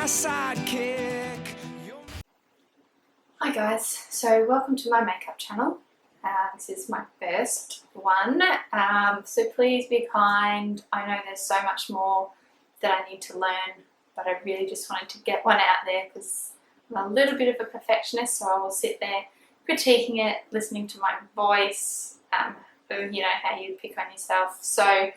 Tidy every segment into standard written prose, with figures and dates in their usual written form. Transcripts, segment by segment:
sidekick. Hi guys, so welcome to my makeup channel. This is my first one, so please be kind. I know there's so much more that I need to learn, but I really just wanted to get one out there because I'm a little bit of a perfectionist, so I will sit there critiquing it, listening to my voice, you know how you pick on yourself. So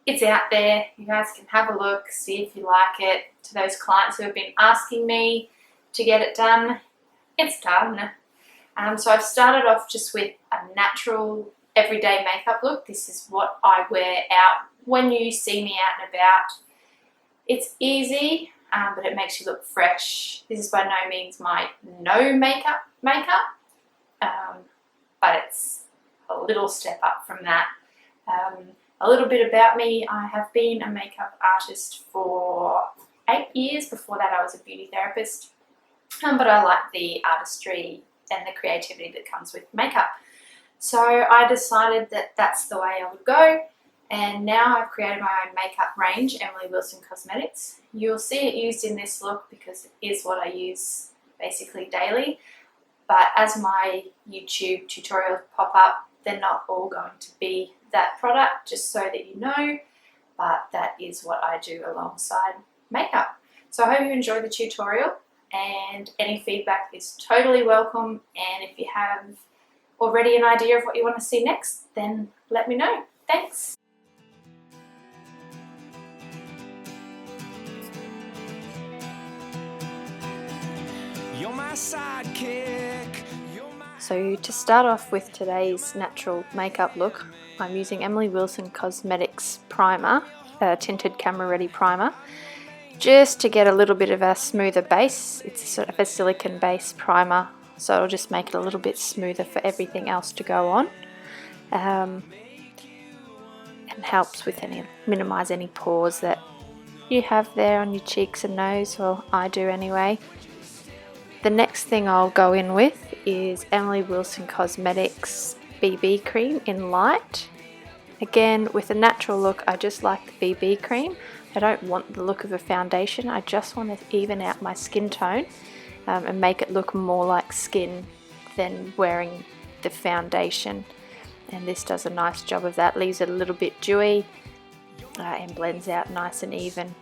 it's out there, you guys can have a look, see if you like it. To those clients who have been asking me to get it done, it's done. So I've started off just with a natural everyday makeup look. This is what I wear out when you see me out and about. It's easy, but it makes you look fresh. This is by no means my no makeup, but it's a little step up from that. A little bit about me: I have been a makeup artist for 8 years. Before that I was a beauty therapist, but I like the artistry and the creativity that comes with makeup. So I decided that that's the way I would go, and now I've created my own makeup range, Emily Wilson Cosmetics. You'll see it used in this look because it is what I use basically daily, but as my YouTube tutorials pop up, they're not all going to be that product, just so that you know, but that is what I do alongside makeup. So I hope you enjoy the tutorial, and any feedback is totally welcome, and if you have already an idea of what you want to see next, then let me know. Thanks! You're my sidekick. So to start off with today's natural makeup look, I'm using Emily Wilson Cosmetics primer, tinted camera ready primer, just to get a little bit of a smoother base. It's sort of a silicone base primer, so it'll just make it a little bit smoother for everything else to go on, and helps with minimize any pores that you have there on your cheeks and nose. Well, I do anyway. The next thing I'll go in with is Emily Wilson Cosmetics BB cream in light. Again, with a natural look, I just like the BB cream. I don't want the look of a foundation. I just want to even out my skin tone, and make it look more like skin than wearing the foundation. And this does a nice job of that. Leaves it a little bit dewy, and blends out nice and even.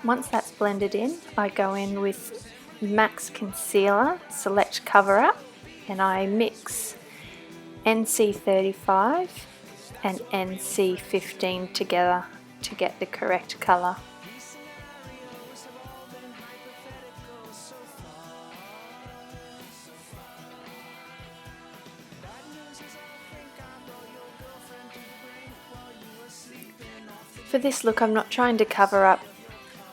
Once that's blended in, I go in with MAC's Concealer Select Cover Up, and I mix NC35 and NC15 together to get the correct colour. For this look, I'm not trying to cover up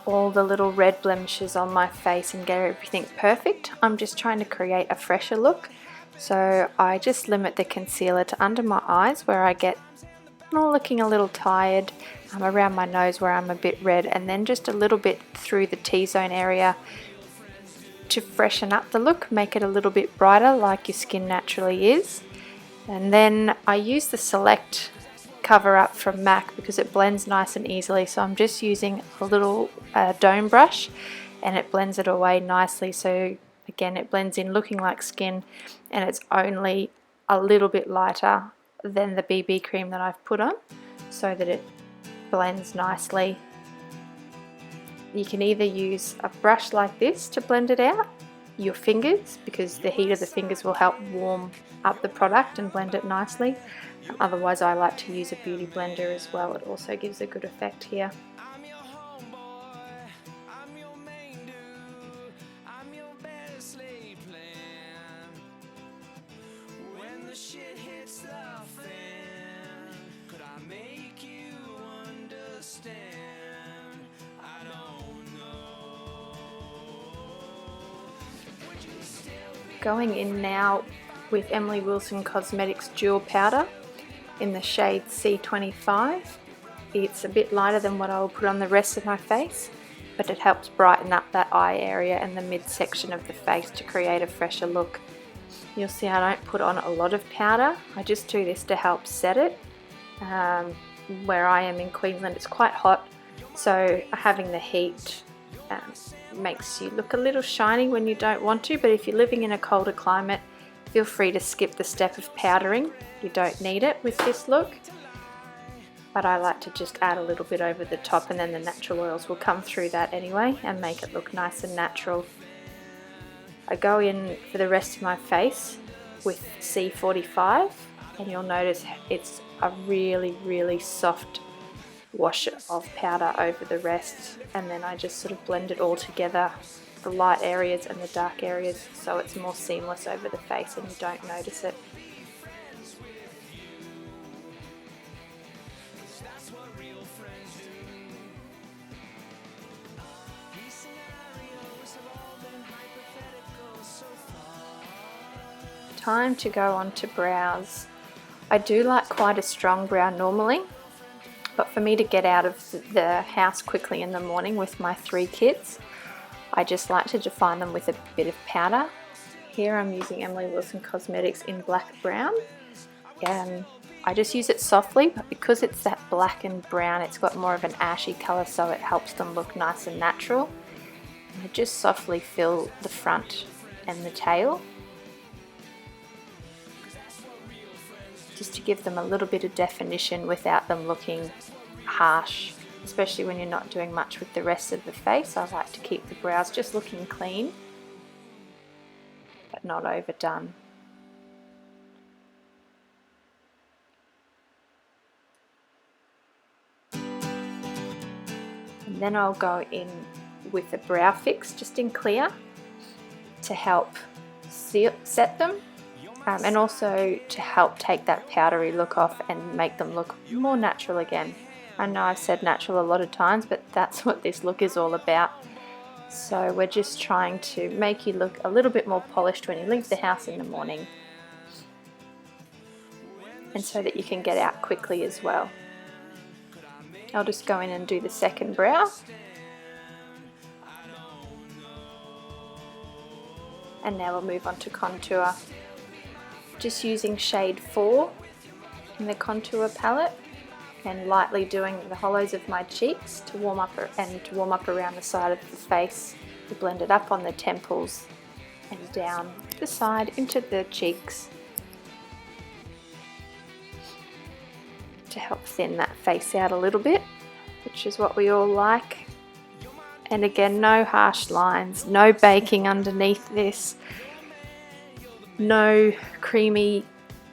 all the little red blemishes on my face and get everything perfect. I'm just trying to create a fresher look. So I just limit the concealer to under my eyes, where I get looking a little tired, around my nose where I'm a bit red, and then just a little bit through the T-zone area to freshen up the look, make it a little bit brighter like your skin naturally is. And then I use the Select Cover Up from MAC because it blends nice and easily, so I'm just using a little dome brush, and it blends it away nicely. So again, it blends in looking like skin, and it's only a little bit lighter than the BB cream that I've put on, so that it blends nicely. You can either use a brush like this to blend it out, your fingers, because the heat of the fingers will help warm up the product and blend it nicely. Otherwise, I like to use a beauty blender as well. It also gives a good effect here. Make you understand. I don't know. Going in now with Emily Wilson Cosmetics Dual Powder in the shade C25. It's a bit lighter than what I'll put on the rest of my face, but it helps brighten up that eye area and the midsection of the face to create a fresher look. You'll see I don't put on a lot of powder, I just do this to help set it. Where I am in Queensland it's quite hot, so having the heat makes you look a little shiny when you don't want to, but if you're living in a colder climate, feel free to skip the step of powdering. You don't need it with this look, but I like to just add a little bit over the top, and then the natural oils will come through that anyway and make it look nice and natural. I go in for the rest of my face with C45, and you'll notice it's a really soft wash of powder over the rest, and then I just sort of blend it all together, the light areas and the dark areas, so it's more seamless over the face and you don't notice it. Time to go on to brows. I do like quite a strong brow normally, but for me to get out of the house quickly in the morning with my 3 kids, I just like to define them with a bit of powder. Here I'm using Emily Wilson Cosmetics in Black Brown, and I just use it softly, but because it's that black and brown, it's got more of an ashy colour, so it helps them look nice and natural. And I just softly fill the front and the tail, just to give them a little bit of definition without them looking harsh, especially when you're not doing much with the rest of the face. I like to keep the brows just looking clean, but not overdone. And then I'll go in with a brow fix just in clear to help set them. And also to help take that powdery look off and make them look more natural again. I know I've said natural a lot of times, but that's what this look is all about. So we're just trying to make you look a little bit more polished when you leave the house in the morning, and so that you can get out quickly as well. I'll just go in and do the second brow. And now we'll move on to contour. Just using shade 4 in the contour palette and lightly doing the hollows of my cheeks to warm up around the side of the face, to blend it up on the temples and down the side into the cheeks to help thin that face out a little bit, which is what we all like. And again, no harsh lines, no baking underneath this. No creamy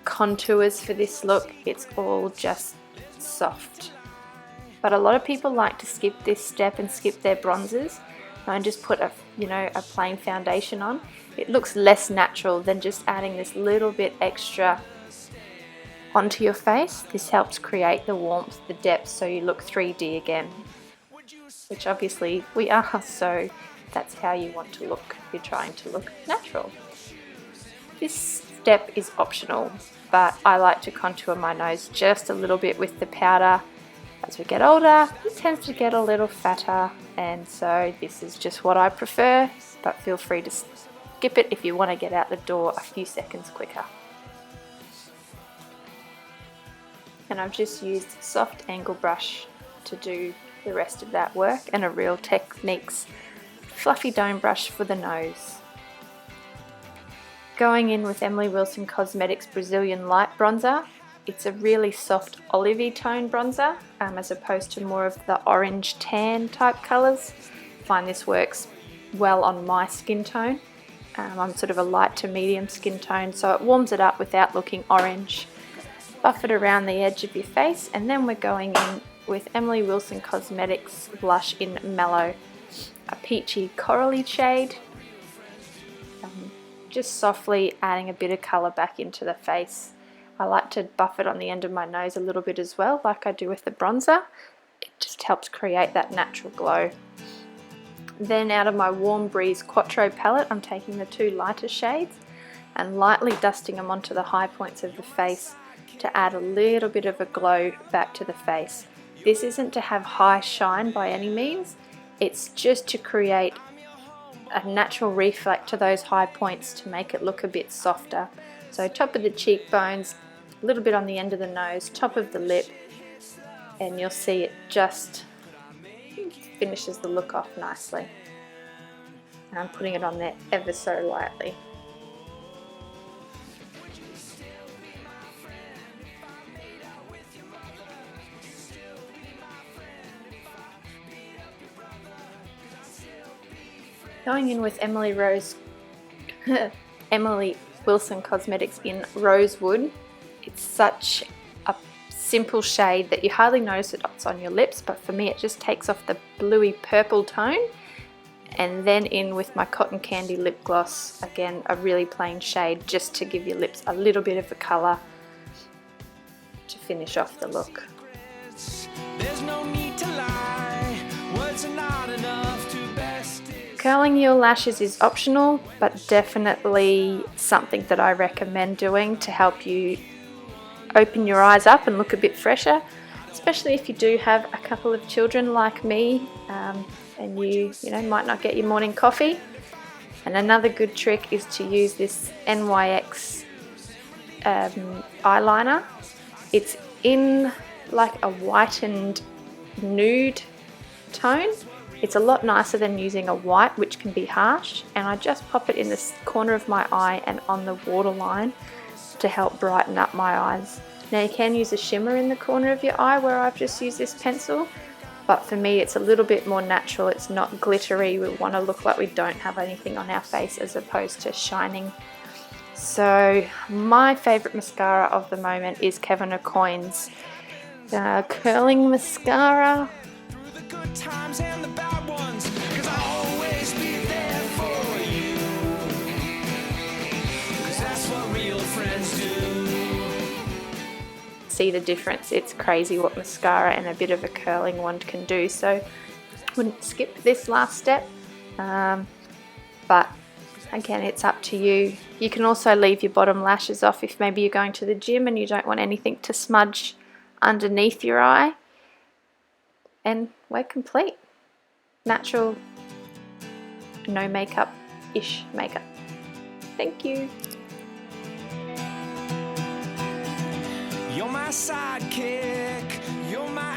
contours for this look, it's all just soft. But a lot of people like to skip this step and skip their bronzers and just put a plain foundation on. It looks less natural than just adding this little bit extra onto your face. This helps create the warmth, the depth, so you look 3D again, which obviously we are, so that's how you want to look. You're trying to look natural. This step is optional, but I like to contour my nose just a little bit with the powder. As we get older, it tends to get a little fatter, and so this is just what I prefer, but feel free to skip it if you want to get out the door a few seconds quicker. And I've just used a soft angle brush to do the rest of that work, and a Real Techniques fluffy dome brush for the nose. Going in with Emily Wilson Cosmetics Brazilian Light Bronzer. It's a really soft olivey tone bronzer, as opposed to more of the orange tan type colours. I find this works well on my skin tone. I'm sort of a light to medium skin tone, so it warms it up without looking orange. Buff it around the edge of your face, and then we're going in with Emily Wilson Cosmetics blush in Mellow, a peachy corally shade. Just softly adding a bit of colour back into the face. I like to buff it on the end of my nose a little bit as well, like I do with the bronzer. It just helps create that natural glow. Then out of my Warm Breeze Quattro palette, I'm taking the 2 lighter shades. and lightly dusting them onto the high points of the face to add a little bit of a glow back to the face. This isn't to have high shine by any means, it's just to create a natural reflect to those high points to make it look a bit softer. So top of the cheekbones, a little bit on the end of the nose, top of the lip, and you'll see it just finishes the look off nicely. And I'm putting it on there ever so lightly. Going in with Emily Wilson Cosmetics in Rosewood. It's such a simple shade that you hardly notice it's on your lips, but for me it just takes off the bluey purple tone. And then in with my Cotton Candy lip gloss, again a really plain shade just to give your lips a little bit of a colour to finish off the look. There's no need to lie. Words are not enough to best it. Curling your lashes is optional, but definitely something that I recommend doing to help you open your eyes up and look a bit fresher, especially if you do have a couple of children like me, and you might not get your morning coffee. And another good trick is to use this NYX eyeliner. It's in like a whitened nude tone. It's a lot nicer than using a white, which can be harsh, and I just pop it in the corner of my eye and on the waterline to help brighten up my eyes. Now you can use a shimmer in the corner of your eye where I've just used this pencil, but for me it's a little bit more natural. It's not glittery. We want to look like we don't have anything on our face as opposed to shining. So my favourite mascara of the moment is Kevin Aucoin's curling mascara. The good times and the bad ones, 'cause I'll always be there for you. 'Cause that's what real friends do. See the difference. It's crazy what mascara and a bit of a curling wand can do. So wouldn't skip this last step, but again, it's up to you. You can also leave your bottom lashes off if maybe you're going to the gym and you don't want anything to smudge underneath your eye. And we're complete. Natural, no makeup-ish makeup. Thank you. You're my sidekick, you're my